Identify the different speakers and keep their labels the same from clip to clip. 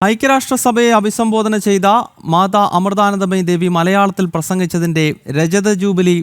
Speaker 1: ഐക്യരാഷ്ട്രസഭയെ അഭിസംബോധന ചെയ്ത മാതാ അമൃതാനന്ദമയി ദേവി മലയാളത്തിൽ പ്രസംഗിച്ചതിന്റെ രജത ജൂബിലി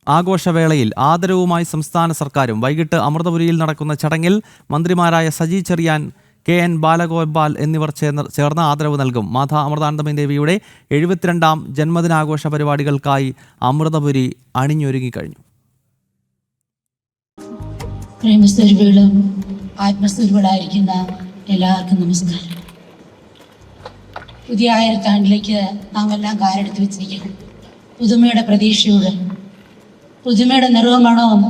Speaker 1: ആഘോഷവേളയിൽ ആദരവുമായി സംസ്ഥാന സർക്കാരും വൈകിട്ട് അമൃതപുരിയിൽ നടക്കുന്ന ചടങ്ങിൽ മന്ത്രിമാരായ സജി ചെറിയാൻ, കെ.എൻ. ബാലഗോപാൽ എന്നിവർ ചേർന്ന് ആദരവ് നൽകും. മാതാ അമൃതാനന്ദമയി ദേവിയുടെ 72ാം ജന്മദിനാഘോഷ പരിപാടികൾക്കായി അമൃതപുരി അണിഞ്ഞൊരുങ്ങിക്കഴിഞ്ഞു.
Speaker 2: പ്രേമസ്വരൂപികളും ആത്മസ്വരൂപികളായിരിക്കുന്ന എല്ലാവർക്കും നമസ്കാരം. പുതിയ ആയിരത്താണ്ടിലേക്ക് നാം എല്ലാം കാലെടുത്ത് വെച്ചിരിക്കണം. പുതുമയുടെ പ്രതീക്ഷയോടെ, പുതുമയുടെ നിറവുമണവും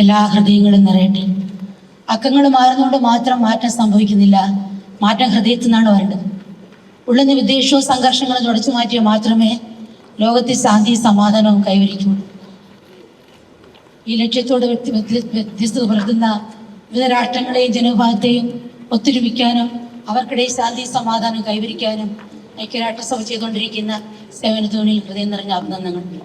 Speaker 2: എല്ലാ ഹൃദയങ്ങളും നിറയട്ടെ. അക്കങ്ങൾ മാറുന്നതുകൊണ്ട് മാത്രം മാറ്റം സംഭവിക്കുന്നില്ല. മാറ്റം ഹൃദയത്തിൽ നിന്നാണ് വരേണ്ടത്. ഉള്ളുന്ന വിദ്വേഷവും സംഘർഷങ്ങളും തുടച്ചു മാറ്റിയാൽ മാത്രമേ ലോകത്തിൽ ശാന്തിയും സമാധാനവും കൈവരിക്കുള്ളൂ. ഈ ലക്ഷ്യത്തോട് വ്യത്യസ്തത പുലർത്തുന്ന വിവിധ രാഷ്ട്രങ്ങളെയും ജനവിഭാഗത്തെയും ഒത്തൊരുമിക്കാനും അവർക്കിടയിൽ ശാന്തി സമാധാനം കൈവരിക്കാനും ഐക്യരാഷ്ട്രസഭ ചെയ്തുകൊണ്ടിരിക്കുന്ന സേവനത്തോണിൽ ഹൃദയം നിറഞ്ഞ അഭിനന്ദനങ്ങൾ.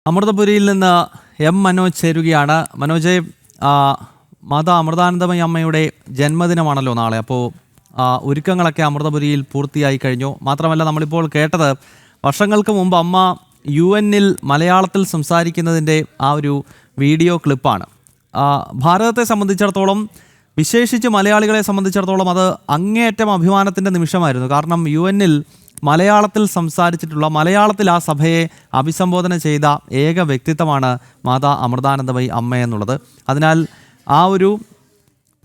Speaker 1: അമൃതപുരിയിൽ നിന്ന് എം മനോജ് ചേരുകയാണ്. മനോജ്, മാതാ അമൃതാനന്ദമയി അമ്മയുടെ ജന്മദിനമാണല്ലോ നാളെ. അപ്പോൾ ഒരുക്കങ്ങളൊക്കെ അമൃതപുരിയിൽ പൂർത്തിയായി കഴിഞ്ഞു. മാത്രമല്ല, നമ്മളിപ്പോൾ കേട്ടത് വർഷങ്ങൾക്ക് മുമ്പ് അമ്മ UN-ൽ മലയാളത്തിൽ സംസാരിക്കുന്നതിൻ്റെ ആ ഒരു വീഡിയോ ക്ലിപ്പാണ്. ഭാരതത്തെ സംബന്ധിച്ചിടത്തോളം, വിശേഷിച്ച് മലയാളികളെ സംബന്ധിച്ചിടത്തോളം അത് അങ്ങേയറ്റം അഭിമാനത്തിൻ്റെ നിമിഷമായിരുന്നു. കാരണം UN-ൽ മലയാളത്തിൽ സംസാരിച്ചിട്ടുള്ള, മലയാളത്തിൽ ആ സഭയെ അഭിസംബോധന ചെയ്ത ഏക വ്യക്തിത്വമാണ് മാതാ അമൃതാനന്ദമയി അമ്മ എന്നുള്ളത്. അതിനാൽ ആ ഒരു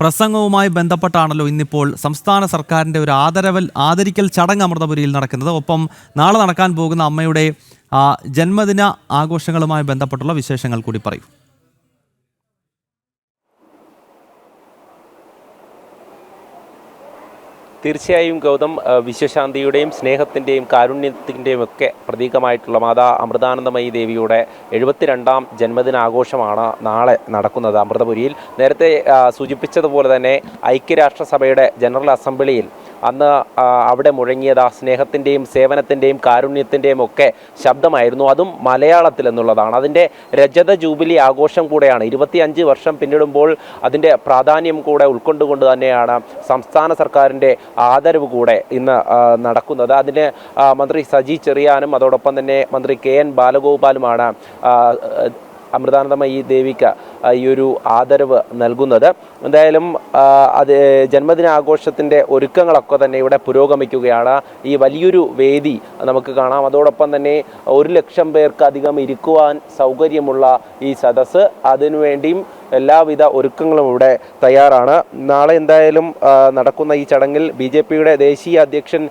Speaker 1: പ്രസംഗവുമായി ബന്ധപ്പെട്ടാണല്ലോ ഇന്നിപ്പോൾ സംസ്ഥാന സർക്കാരിൻ്റെ ഒരു ആദരിക്കൽ ചടങ്ങ് അമൃതപുരിയിൽ നടക്കുന്നത്. ഒപ്പം നാളെ നടക്കാൻ പോകുന്ന അമ്മയുടെ ജന്മദിന ആഘോഷങ്ങളുമായി ബന്ധപ്പെട്ടുള്ള വിശേഷങ്ങൾ കൂടി പറയും.
Speaker 3: തീർച്ചയായും ഗൗതം, വിശ്വശാന്തിയുടെയും സ്നേഹത്തിൻ്റെയും കാരുണ്യത്തിൻ്റെയും ഒക്കെ പ്രതീകമായിട്ടുള്ള മാതാ അമൃതാനന്ദമയി ദേവിയുടെ 72ാം ജന്മദിനാഘോഷമാണ് നാളെ നടക്കുന്നത് അമൃതപുരിയിൽ. നേരത്തെ സൂചിപ്പിച്ചതുപോലെ തന്നെ ഐക്യരാഷ്ട്രസഭയുടെ ജനറൽ അസംബ്ലിയിൽ അന്ന് അവിടെ മുഴങ്ങിയത് ആ സ്നേഹത്തിൻ്റെയും സേവനത്തിൻ്റെയും കാരുണ്യത്തിൻ്റെയും ഒക്കെ ശബ്ദമായിരുന്നു. അതും മലയാളത്തിൽ എന്നുള്ളതാണ്. അതിൻ്റെ രജത ജൂബിലി ആഘോഷം കൂടെയാണ്. 25 വർഷം പിന്നിടുമ്പോൾ അതിൻ്റെ പ്രാധാന്യം കൂടെ ഉൾക്കൊണ്ടുകൊണ്ട് തന്നെയാണ് സംസ്ഥാന സർക്കാരിൻ്റെ ആദരവ് കൂടെ ഇന്ന് നടക്കുന്നത്. അതിന് മന്ത്രി സജി ചെറിയാനും അതോടൊപ്പം തന്നെ മന്ത്രി കെ.എൻ. ബാലഗോപാലുമാണ് അമൃതാനന്ദമയി ദേവിക്ക് ഈ ഒരു ആദരവ് നൽകുന്നത്. എന്തായാലും ജന്മദിനാഘോഷത്തിൻ്റെ ഒരുക്കങ്ങളൊക്കെ തന്നെ ഇവിടെ പുരോഗമിക്കുകയാണ്. ഈ വലിയൊരു വേദി നമുക്ക് കാണാം. അതോടൊപ്പം തന്നെ 1 ലക്ഷം പേർക്ക് അധികം ഇരിക്കുവാൻ സൗകര്യമുള്ള ഈ സദസ്സ്, അതിനുവേണ്ടിയും എല്ലാവിധ ഒരുക്കങ്ങളും ഇവിടെ തയ്യാറാണ്. നാളെ എന്തായാലും നടക്കുന്ന ഈ ചടങ്ങിൽ BJPയുടെ ദേശീയ അധ്യക്ഷൻ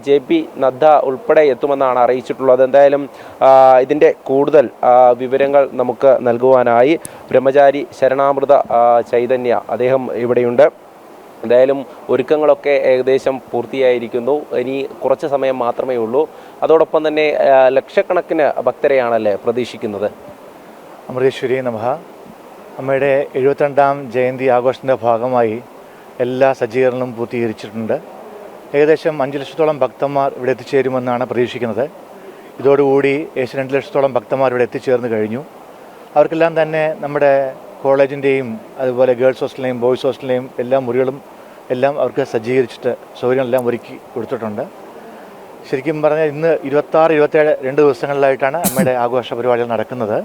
Speaker 3: JP നദ്ദ ഉൾപ്പെടെ എത്തുമെന്നാണ് അറിയിച്ചിട്ടുള്ളത്. എന്തായാലും ഇതിൻ്റെ കൂടുതൽ വിവരങ്ങൾ നമുക്ക് നൽകുവാനായി ബ്രഹ്മചാരി ശരണാമൃത ചൈതന്യ അദ്ദേഹം ഇവിടെയുണ്ട്. എന്തായാലും ഒരുക്കങ്ങളൊക്കെ ഏകദേശം പൂർത്തിയായിരിക്കുന്നു. ഇനി കുറച്ച് സമയം മാത്രമേ ഉള്ളൂ. അതോടൊപ്പം തന്നെ ലക്ഷക്കണക്കിന് ഭക്തരെയാണല്ലേ പ്രതീക്ഷിക്കുന്നത്?
Speaker 4: അമൃതേശ്വരി നമഃ. അമ്മയുടെ 72ാം ജയന്തി ആഘോഷത്തിൻ്റെ ഭാഗമായി എല്ലാ സജ്ജീകരണങ്ങളും പൂർത്തീകരിച്ചിട്ടുണ്ട്. ഏകദേശം 5 ലക്ഷത്തോളം ഭക്തന്മാർ ഇവിടെ എത്തിച്ചേരുമെന്നാണ് പ്രതീക്ഷിക്കുന്നത്. ഇതോടുകൂടി 2 ലക്ഷത്തോളം ഭക്തന്മാർ ഇവിടെ എത്തിച്ചേർന്ന് കഴിഞ്ഞു. അവർക്കെല്ലാം തന്നെ നമ്മുടെ കോളേജിൻ്റെയും അതുപോലെ ഗേൾസ് ഹോസ്റ്റലിനെയും ബോയ്സ് ഹോസ്റ്റലിനെയും എല്ലാ മുറികളും എല്ലാം അവർക്ക് സജ്ജീകരിച്ചിട്ട് സൗകര്യങ്ങളെല്ലാം ഒരുക്കി കൊടുത്തിട്ടുണ്ട്. ശരിക്കും പറഞ്ഞാൽ ഇന്ന് 26, 27 2 ദിവസങ്ങളിലായിട്ടാണ് അമ്മയുടെ ആഘോഷ പരിപാടികൾ നടക്കുന്നത്.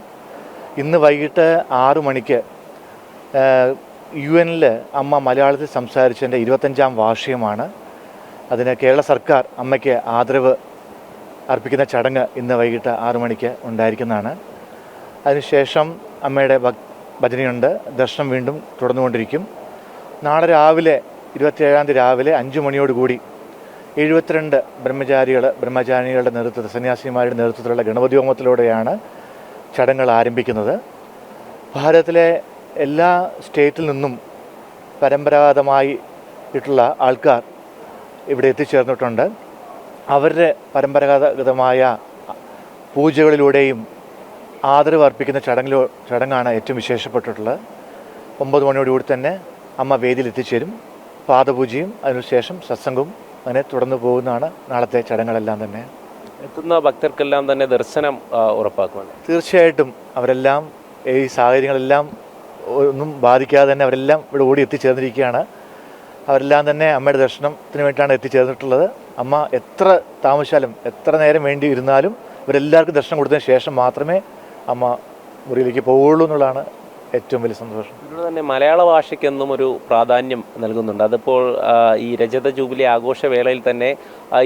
Speaker 4: ഇന്ന് വൈകിട്ട് 6 മണിക്ക് UN-ൽ അമ്മ മലയാളത്തിൽ സംസാരിച്ചതിൻ്റെ 25ാം വാർഷികമാണ്. അതിന് കേരള സർക്കാർ അമ്മയ്ക്ക് ആദരവ് അർപ്പിക്കുന്ന ചടങ്ങ് ഇന്ന് വൈകിട്ട് 6 മണിക്ക് ഉണ്ടായിരിക്കുന്നതാണ്. അതിനുശേഷം അമ്മയുടെ ഭജനയുണ്ട്. ദർശനം വീണ്ടും തുടർന്നുകൊണ്ടിരിക്കും. നാളെ രാവിലെ 27ാം തീയതി രാവിലെ 5 മണിയോടുകൂടി 72 ബ്രഹ്മചാരികളുടെ നേതൃത്വത്തിൽ, സന്യാസിമാരുടെ നേതൃത്വത്തിലുള്ള ഗണപതി ഹോമത്തിലൂടെയാണ് ചടങ്ങുകൾ ആരംഭിക്കുന്നത്. ഭാരതത്തിലെ എല്ലാ സ്റ്റേറ്റിൽ നിന്നും പരമ്പരാഗതമായിട്ടുള്ള ആൾക്കാർ ഇവിടെ എത്തിച്ചേർന്നിട്ടുണ്ട്. അവരുടെ പരമ്പരാഗതമായ പൂജകളിലൂടെയും ആദരവ് അർപ്പിക്കുന്ന ചടങ്ങാണ് ഏറ്റവും വിശേഷപ്പെട്ടിട്ടുള്ളത്. 9 മണിയോടുകൂടി തന്നെ അമ്മ വേദിയിൽ എത്തിച്ചേരും. പാദപൂജയും അതിനുശേഷം സത്സംഗവും അങ്ങനെ തുടർന്നു പോകുന്നതാണ് നാളത്തെ ചടങ്ങുകളെല്ലാം തന്നെ.
Speaker 3: എത്തുന്ന ഭക്തർക്കെല്ലാം തന്നെ ദർശനം ഉറപ്പാക്കുന്നുണ്ട്.
Speaker 4: തീർച്ചയായിട്ടും അവരെല്ലാം ഈ സാഹചര്യങ്ങളെല്ലാം ഒന്നും ബാധിക്കാതെ തന്നെ അവരെല്ലാം ഇവിടെ ഓടി എത്തിച്ചേർന്നിരിക്കുകയാണ്. അവരെല്ലാം തന്നെ അമ്മയുടെ ദർശനത്തിന് വേണ്ടിയിട്ടാണ് എത്തിച്ചേർന്നിട്ടുള്ളത്. അമ്മ എത്ര താമസിച്ചാലും എത്ര നേരം വേണ്ടി ഇരുന്നാലും ഇവരെല്ലാവർക്കും ദർശനം കൊടുത്തതിന് ശേഷം മാത്രമേ അമ്മ മുറിയിലേക്ക് പോവുള്ളൂ എന്നുള്ളതാണ് ഏറ്റവും വലിയ സന്തോഷം.
Speaker 3: ഇതിലൂടെ തന്നെ മലയാള ഭാഷയ്ക്കെന്നും ഒരു പ്രാധാന്യം നൽകുന്നുണ്ട്. അതിപ്പോൾ ഈ രജത ജൂബിലി ആഘോഷവേളയിൽ തന്നെ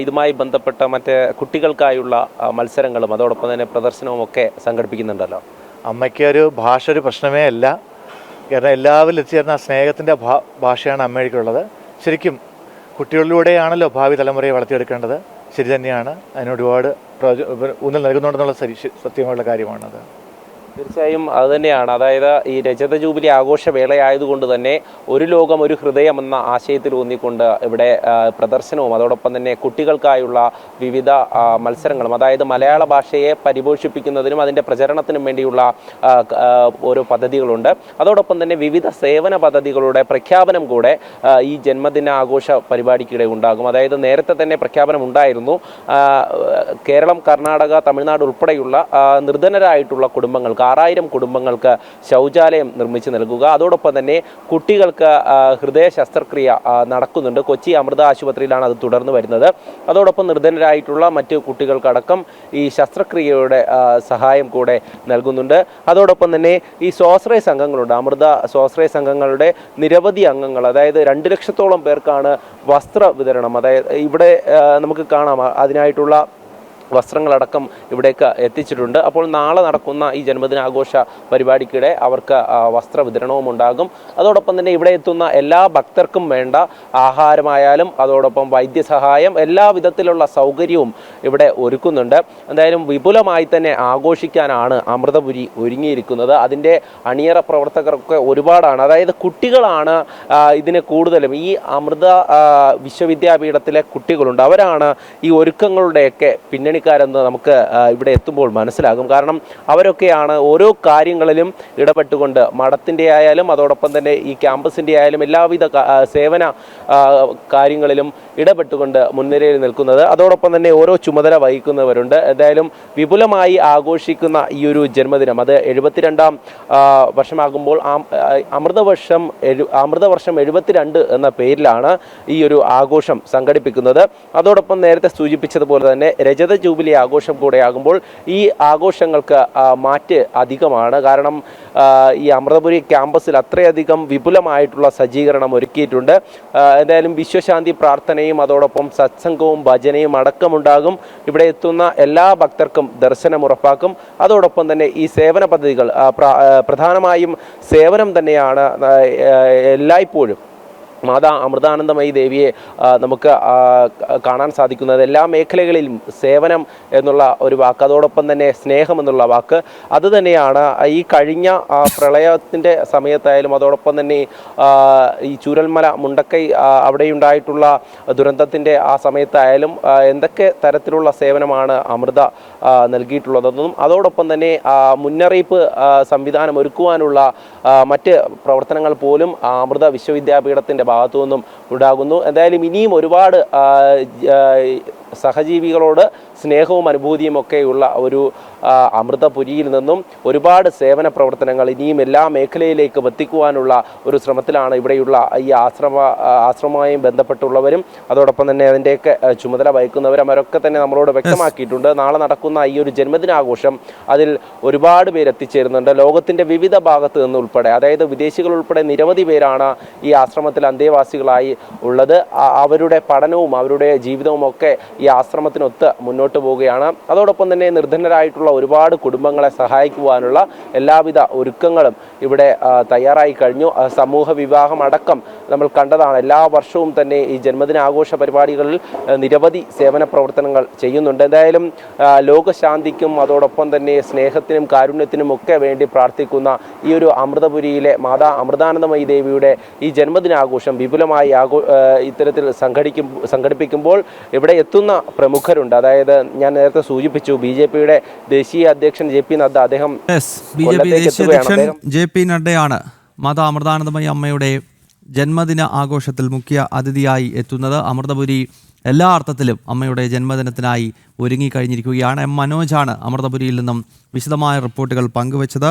Speaker 3: ഇതുമായി ബന്ധപ്പെട്ട മറ്റ് കുട്ടികൾക്കായുള്ള മത്സരങ്ങളും അതോടൊപ്പം തന്നെ പ്രദർശനവും ഒക്കെ സംഘടിപ്പിക്കുന്നുണ്ടല്ലോ.
Speaker 4: അമ്മയ്ക്ക് ഒരു ഭാഷ ഒരു പ്രശ്നമേ അല്ല. കാരണം എല്ലാവരും എത്തിച്ചേർന്ന ആ സ്നേഹത്തിൻ്റെ ഭാഷയാണ് അമ്മയ്ക്കുള്ളത്. ശരിക്കും കുട്ടികളിലൂടെയാണല്ലോ ഭാവി തലമുറയെ വളർത്തിയെടുക്കേണ്ടത്. ശരി തന്നെയാണ്. അതിന് ഒരുപാട് ഊന്നൽ നൽകുന്നുണ്ടെന്നുള്ള സത്യമുള്ള കാര്യമാണത്.
Speaker 3: തീർച്ചയായും അതുതന്നെയാണ്. അതായത് ഈ രജത ജൂബിലി ആഘോഷവേളയായതുകൊണ്ട് തന്നെ ഒരു ലോകം ഒരു ഹൃദയം എന്ന ആശയത്തിൽ ഊന്നിക്കൊണ്ട് ഇവിടെ പ്രദർശനവും അതോടൊപ്പം തന്നെ കുട്ടികൾക്കായുള്ള വിവിധ മത്സരങ്ങളും, അതായത് മലയാള ഭാഷയെ പരിപോഷിപ്പിക്കുന്നതിനും അതിൻ്റെ പ്രചരണത്തിനും വേണ്ടിയുള്ള ഓരോ പദ്ധതികളുണ്ട്. അതോടൊപ്പം തന്നെ വിവിധ സേവന പദ്ധതികളുടെ പ്രഖ്യാപനം കൂടെ ഈ ജന്മദിന ആഘോഷ പരിപാടിക്കിടെ ഉണ്ടാകും. അതായത് നേരത്തെ തന്നെ പ്രഖ്യാപനം ഉണ്ടായിരുന്നു. കേരളം, കർണാടക, തമിഴ്നാട് ഉൾപ്പെടെയുള്ള നിർധനരായിട്ടുള്ള കുടുംബങ്ങൾക്ക് 6000 കുടുംബങ്ങൾക്ക് ശൗചാലയം നിർമ്മിച്ച് നൽകുക. അതോടൊപ്പം തന്നെ കുട്ടികൾക്ക് ഹൃദയ ശസ്ത്രക്രിയ നടക്കുന്നുണ്ട്. കൊച്ചി അമൃത ആശുപത്രിയിലാണ് അത് തുടർന്ന് വരുന്നത്. അതോടൊപ്പം നിർധനരായിട്ടുള്ള മറ്റ് കുട്ടികൾക്കടക്കം ഈ ശസ്ത്രക്രിയയുടെ സഹായം കൂടെ നൽകുന്നുണ്ട്. അതോടൊപ്പം തന്നെ ഈ സ്വാശ്രയ സംഘങ്ങളുണ്ട്. അമൃത സ്വാശ്രയ സംഘങ്ങളുടെ നിരവധി അംഗങ്ങൾ, അതായത് 2 ലക്ഷത്തോളം പേർക്കാണ് വസ്ത്ര വിതരണം. അതായത് ഇവിടെ നമുക്ക് കാണാം അതിനായിട്ടുള്ള വസ്ത്രങ്ങളടക്കം ഇവിടേക്ക് എത്തിച്ചിട്ടുണ്ട്. അപ്പോൾ നാളെ നടക്കുന്ന ഈ ജന്മദിനാഘോഷ പരിപാടിക്കിടെ അവർക്ക് വസ്ത്ര വിതരണവും ഉണ്ടാകും. അതോടൊപ്പം തന്നെ ഇവിടെ എത്തുന്ന എല്ലാ ഭക്തർക്കും വേണ്ട ആഹാരമായാലും അതോടൊപ്പം വൈദ്യസഹായം എല്ലാ വിധത്തിലുള്ള സൗകര്യവും ഇവിടെ ഒരുക്കുന്നുണ്ട്. എന്തായാലും വിപുലമായി തന്നെ ആഘോഷിക്കാനാണ് അമൃതപുരി ഒരുങ്ങിയിരിക്കുന്നത്. അതിൻ്റെ അണിയറ പ്രവർത്തകരൊക്കെ ഒരുപാടാണ്. അതായത് കുട്ടികളാണ് ഇതിന് കൂടുതലും. ഈ അമൃത വിശ്വവിദ്യാപീഠത്തിലെ കുട്ടികളുണ്ട്. അവരാണ് ഈ ഒരുക്കങ്ങളുടെയൊക്കെ പിന്നണി ക്കാരെന്ന് നമുക്ക് ഇവിടെ എത്തുമ്പോൾ മനസ്സിലാകും. കാരണം അവരൊക്കെയാണ് ഓരോ കാര്യങ്ങളിലും ഇടപെട്ടുകൊണ്ട് മഠത്തിൻ്റെ ആയാലും അതോടൊപ്പം തന്നെ ഈ ക്യാമ്പസിൻ്റെ ആയാലും എല്ലാവിധ സേവന കാര്യങ്ങളിലും ഇടപെട്ടുകൊണ്ട് മുൻനിരയിൽ നിൽക്കുന്നത്. അതോടൊപ്പം തന്നെ ഓരോ ചുമതല വഹിക്കുന്നവരുണ്ട്. എന്തായാലും വിപുലമായി ആഘോഷിക്കുന്ന ഈ ഒരു ജന്മദിനം അത് 72ാം വർഷമാകുമ്പോൾ അമൃതവർഷം 72 എന്ന പേരിലാണ് ഈ ഒരു ആഘോഷം സംഘടിപ്പിക്കുന്നത്. അതോടൊപ്പം നേരത്തെ സൂചിപ്പിച്ചതുപോലെ തന്നെ രജത ജൂബിലി ആഘോഷം കൂടെയാകുമ്പോൾ ഈ ആഘോഷങ്ങൾക്ക് മാറ്റ് അധികമാണ്. കാരണം ഈ അമൃതപുരി ക്യാമ്പസിൽ അത്രയധികം വിപുലമായിട്ടുള്ള സജ്ജീകരണം ഒരുക്കിയിട്ടുണ്ട്. എന്തായാലും വിശ്വശാന്തി പ്രാർത്ഥനയും അതോടൊപ്പം സത്സംഗവും ഭജനയും അടക്കമുണ്ടാകും. ഇവിടെ എത്തുന്ന എല്ലാ ഭക്തർക്കും ദർശനം ഉറപ്പാക്കും. അതോടൊപ്പം തന്നെ ഈ സേവന പദ്ധതികൾ പ്രധാനമായും സേവനം തന്നെയാണ് എല്ലായ്പ്പോഴും മാതാ അമൃതാനന്ദമയി ദേവിയെ നമുക്ക് കാണാൻ സാധിക്കുന്നത്. എല്ലാ മേഖലകളിലും സേവനം എന്നുള്ള ഒരു വാക്ക്, അതോടൊപ്പം തന്നെ സ്നേഹം എന്നുള്ള വാക്ക് അത് തന്നെയാണ് ഈ കഴിഞ്ഞ പ്രളയത്തിൻ്റെ സമയത്തായാലും അതോടൊപ്പം തന്നെ ഈ ചൂരൽമല മുണ്ടക്കൈ അവിടെയുണ്ടായിട്ടുള്ള ദുരന്തത്തിൻ്റെ ആ സമയത്തായാലും എന്തൊക്കെ തരത്തിലുള്ള സേവനമാണ് അമൃത നൽകിയിട്ടുള്ളതെന്നും അതോടൊപ്പം തന്നെ മുന്നറിയിപ്പ് സംവിധാനം ഒരുക്കുവാനുള്ള മറ്റ് പ്രവർത്തനങ്ങൾ പോലും അമൃത വിശ്വവിദ്യാപീഠത്തിൻ്റെ ഭാഗത്തു നിന്നും ഉണ്ടാകുന്നു. എന്തായാലും ഇനിയും ഒരുപാട് സഹജീവികളോട് സ്നേഹവും അനുഭൂതിയും ഒക്കെയുള്ള ഒരു അമൃതപുരിയിൽ നിന്നും ഒരുപാട് സേവന പ്രവർത്തനങ്ങൾ ഇനിയും എല്ലാ മേഖലയിലേക്കും എത്തിക്കുവാനുള്ള ഒരു ശ്രമത്തിലാണ് ഇവിടെയുള്ള ഈ ആശ്രമവുമായി ബന്ധപ്പെട്ടുള്ളവരും അതോടൊപ്പം തന്നെ അതിൻ്റെയൊക്കെ ചുമതല വഹിക്കുന്നവരും അവരൊക്കെ തന്നെ നമ്മളോട് വ്യക്തമാക്കിയിട്ടുണ്ട്. നാളെ നടക്കുന്ന ഈ ഒരു ജന്മദിനാഘോഷം അതിൽ ഒരുപാട് പേര് എത്തിച്ചേരുന്നുണ്ട്. ലോകത്തിൻ്റെ വിവിധ ഭാഗത്ത് നിന്ന് ഉൾപ്പെടെ, അതായത് വിദേശികൾ ഉൾപ്പെടെ നിരവധി പേരാണ് ഈ ആശ്രമത്തിൽ അന്തേവാസികളായി ഉള്ളത്. അവരുടെ പഠനവും അവരുടെ ജീവിതവും ഒക്കെ ഈ ആശ്രമത്തിനൊത്ത് മുന്നോട്ട് പോവുകയാണ്. അതോടൊപ്പം തന്നെ നിർധനരായിട്ടുള്ള ഒരുപാട് കുടുംബങ്ങളെ സഹായിക്കുവാനുള്ള എല്ലാവിധ ഒരുക്കങ്ങളും ഇവിടെ തയ്യാറായി കഴിഞ്ഞു. സമൂഹ വിവാഹം അടക്കം നമ്മൾ കണ്ടതാണ്. എല്ലാ വർഷവും തന്നെ ഈ ജന്മദിനാഘോഷ പരിപാടികളിൽ നിരവധി സേവന പ്രവർത്തനങ്ങൾ ചെയ്യുന്നുണ്ട്. എന്തായാലും ലോകശാന്തിക്കും അതോടൊപ്പം തന്നെ സ്നേഹത്തിനും കാരുണ്യത്തിനും ഒക്കെ വേണ്ടി പ്രാർത്ഥിക്കുന്ന ഈ ഒരു അമൃതപുരിയിലെ മാതാ അമൃതാനന്ദമയി ദേവിയുടെ ഈ ജന്മദിനാഘോഷം വിപുലമായി ഇത്തരത്തിൽ സംഘടിപ്പിക്കുമ്പോൾ ഇവിടെ എത്തുന്ന പ്രമുഖരുണ്ട്. അതായത് ഞാൻ നേരത്തെ സൂചിപ്പിച്ചു BJPയുടെ ദേശീയ അധ്യക്ഷൻ JP നദ്ദ, അദ്ദേഹം
Speaker 1: BJP ദേശീയ അധ്യക്ഷൻ JP നഡ്ഡയാണ് മാതാ അമൃതാനന്ദമയി അമ്മയുടെ ജന്മദിന ആഘോഷത്തിൽ മുഖ്യ അതിഥിയായി എത്തുന്നത്. അമൃതപുരി എല്ലാ അർത്ഥത്തിലും അമ്മയുടെ ജന്മദിനത്തിനായി ഒരുങ്ങിക്കഴിഞ്ഞിരിക്കുകയാണ്. M. മനോജാണ് അമൃതപുരിയിൽ നിന്നും വിശദമായ റിപ്പോർട്ടുകൾ പങ്കുവച്ചത്.